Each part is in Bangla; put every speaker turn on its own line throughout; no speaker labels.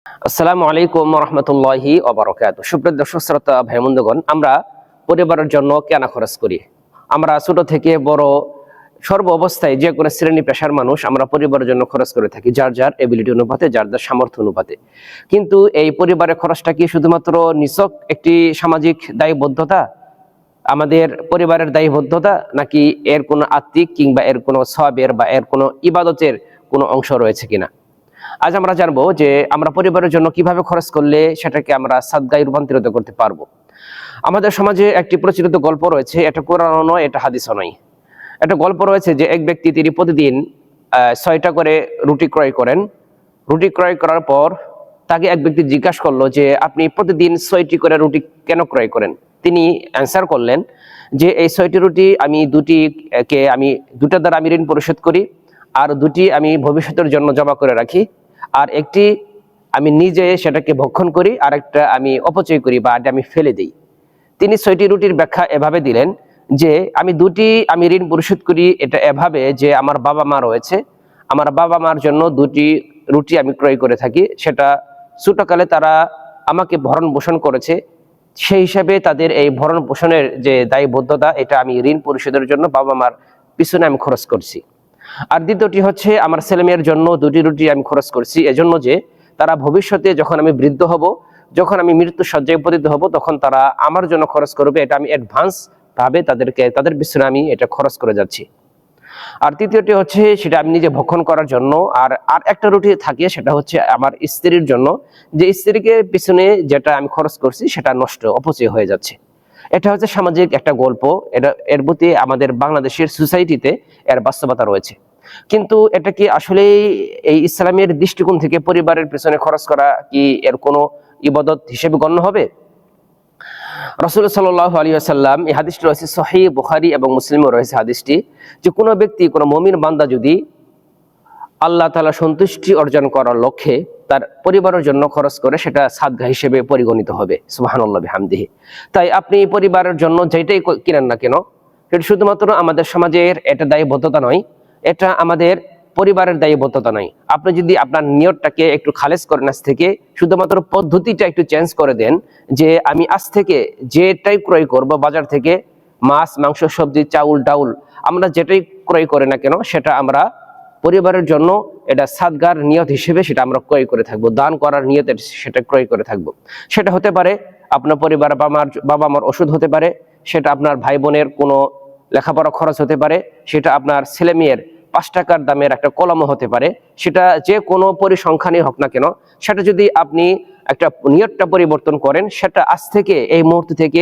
আসসালামু আলাইকুম রহমতুল্লাহি ওয়া বারাকাতুহু। সুপ্রিয় দর্শক শ্রোতা ভাই বন্ধুগণ, আমরা পরিবারের জন্য কেনা খরচ করি। আমরা ছোট থেকে বড় সর্ব অবস্থায় যে কোনো শ্রেণী পেশার মানুষ আমরা পরিবারের জন্য খরচ করে থাকি, যার যার এবিলিটি অনুপাতে, যার যার সামর্থ্য অনুপাতে। কিন্তু এই পরিবারের খরচটা কি শুধুমাত্র নিছক একটি সামাজিক দায়বদ্ধতা, আমাদের পরিবারের দায়বদ্ধতা, নাকি এর কোনো আত্মিক কিংবা এর কোনো সওয়াবের বা এর কোনো ইবাদতের কোনো অংশ রয়েছে কিনা? আজ আমরা জানবো যে আমরা পরিবারের জন্য কিভাবে খরচ করলে সেটাকে আমরা সাদগায় রূপান্তরিত করতে পারবো। আমাদের সমাজে একটি প্রচলিত গল্প রয়েছে, এটা কোরআনও নয়, এটা হাদিসও নয়। একটা গল্প রয়েছে যে এক ব্যক্তি, তিনি প্রতিদিন 6টা করে রুটি ক্রয় করেন। রুটি ক্রয় করার পর তাকে এক ব্যক্তি জিজ্ঞাসা করলো যে আপনি প্রতিদিন 6টি করে রুটি কেন ক্রয় করেন? তিনি অ্যান্সার করলেন যে এই 6টি রুটি আমি দুটা দ্বারা আমি ঋণ পরিশোধ করি, আর দুটি আমি ভবিষ্যতের জন্য জমা করে রাখি, আর একটি আমি নিজে সেটাকে ভক্ষণ করি, আর একটা আমি অপচয় করি বা আমি ফেলে দিই। তিনি 6টি রুটির ব্যাখ্যা এভাবে দিলেন যে আমি ঋণ পরিশোধ করি এটা এভাবে যে আমার বাবা মা রয়েছে, আমার বাবা মার জন্য 2টি রুটি আমি ক্রয় করে থাকি। সেটা ছোটকালে তারা আমাকে ভরণ পোষণ করেছে, সেই হিসাবে তাদের এই ভরণ পোষণের যে দায়বদ্ধতা, এটা আমি ঋণ পরিশোধের জন্য বাবা মার পিছনে আমি খরচ করছি। আর দ্বিতীয়টি হচ্ছে আমার ছেলেমেয়ের জন্য 2টি রুটি আমি খরচ করছি এজন্য যে তারা ভবিষ্যতে যখন আমি বৃদ্ধ হব, যখন আমি মৃত্যু শয্যায় পতিত হব, তখন তারা আমার জন্য খরচ করবে, এটা আমি অ্যাডভান্স ভাবে তাদের পিছনে আমি এটা খরচ করে যাচ্ছি। আর তৃতীয়টি হচ্ছে সেটা আমি নিজে ভক্ষণ করার জন্য। আর একটা রুটি থাকে, সেটা হচ্ছে আমার স্ত্রীর জন্য, যে স্ত্রীকে পিছনে যেটা আমি খরচ করছি সেটা নষ্ট, অপচয় হয়ে যাচ্ছে। এটা হচ্ছে সামাজিক একটা গল্প, এর প্রতি আমাদের বাংলাদেশের সোসাইটিতে এর বাস্তবতা রয়েছে। কিন্তু এটা কি আসলে এই ইসলামের দৃষ্টিকোণ থেকে পরিবারের পেছনে খরচ করা কি এর কোনো ইবাদত হিসেবে গণ্য হবে? রাসূল সাল্লাল্লাহু আলাইহি ওয়াসাল্লাম, এই হাদিসটি রয়েছে সহিহ বুখারী এবং মুসলিমও রয়েছে হাদিসটি, যে কোনো ব্যক্তি, কোনো মুমিন বান্দা যদি আল্লাহ তাআলা সন্তুষ্টি অর্জন করার লক্ষ্যে তার পরিবারের জন্য খরচ করে, সেটা সাদকা হিসেবে পরিগণিত হবে। সুবহানাল্লাহি বিহামদিহি। তাই আপনি পরিবারের জন্য যেটাই কিনেন না কেন, সেটা শুধুমাত্র আমাদের সমাজের এটা দায়বদ্ধতা নয়, এটা আমাদের পরিবারের দায়বদ্ধতা নয়। আপনি যদি আপনার নিয়তটাকে একটু খালেজ করেন, আজ থেকে শুধুমাত্র পদ্ধতিটা একটু চেঞ্জ করে দেন, যে আমি আজ থেকে যেটাই ক্রয় করব বাজার থেকে, মাছ, মাংস, সবজি, চাউল, ডাউল, আমরা যেটাই ক্রয় করে না কেন, সেটা আমরা পরিবারের জন্য এটা সাদগার নিয়ত হিসেবে সেটা আমরা ক্রয় করে থাকবো, দান করার নিয়তে সেটা ক্রয় করে থাকবো। সেটা হতে পারে আপনার পরিবার, বাবা মার ওষুধ হতে পারে, সেটা আপনার ভাই বোনের কোনো লেখাপড়া খরচ হতে পারে, সেটা আপনার ছেলে মেয়ের 5 টাকার দামের একটা কলমও হতে পারে, সেটা যে কোনো পরিসংখ্যানই হোক না কেন, সেটা যদি আপনি একটা নিয়তটা পরিবর্তন করেন, সেটা আজ থেকে, এই মুহূর্ত থেকে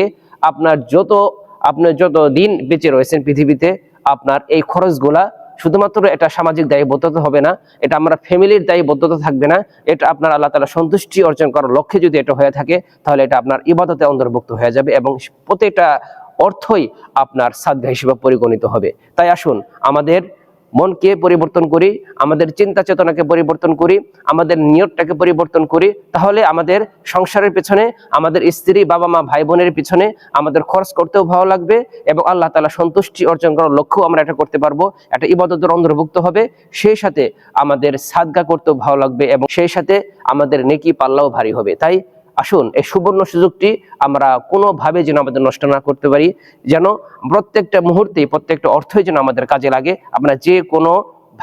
আপনি যত দিন বেঁচে রয়েছেন পৃথিবীতে, আপনার এই খরচগুলা শুধুমাত্র এটা সামাজিক দায়বদ্ধতা হবে না, এটা আমরা ফ্যামিলির দায়বদ্ধতা থাকবে না, এটা আপনার আল্লাহ তাআলা সন্তুষ্টি অর্জন করার লক্ষ্যে যদি এটা হয়ে থাকে, তাহলে এটা আপনার ইবাদতে অন্তর্ভুক্ত হয়ে যাবে এবং প্রত্যেকটা অর্থই আপনার সাদগা হিসেবে পরিগণিত হবে। তাই আসুন আমাদের মনকে পরিবর্তন করি, আমাদের চিন্তা চেতনাকে পরিবর্তন করি, আমাদের নিয়তটাকে পরিবর্তন করি, তাহলে আমাদের সংসারের পেছনে, আমাদের স্ত্রী, বাবা মা, ভাই বোনের পিছনে আমাদের খরচ করতেও ভালো লাগবে এবং আল্লাহ তাআলা সন্তুষ্টি অর্জন করার লক্ষ্য আমরা এটা করতে পারবো, এটা ইবাদতের অন্তর্ভুক্ত হবে। সেই সাথে আমাদের সাদগা করতেও ভালো লাগবে এবং সেই সাথে আমাদের নেকি পাল্লাও ভারী হবে। তাই আসুন এই সুবর্ণ সুযোগটি আমরা কোনোভাবে যেন আমাদের নষ্ট না করতে পারি, যেন প্রত্যেকটা মুহূর্তে, প্রত্যেকটা অর্থই যেন আমাদের কাজে লাগে। আমরা যে কোনো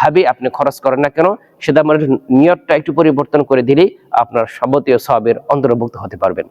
ভাবে আপনি খরচ করেন না কেন, সেটা আমাদের নিয়তটা একটু পরিবর্তন করে দিলেই আপনার যাবতীয় সওয়াবের অন্তর্ভুক্ত হতে পারবেন।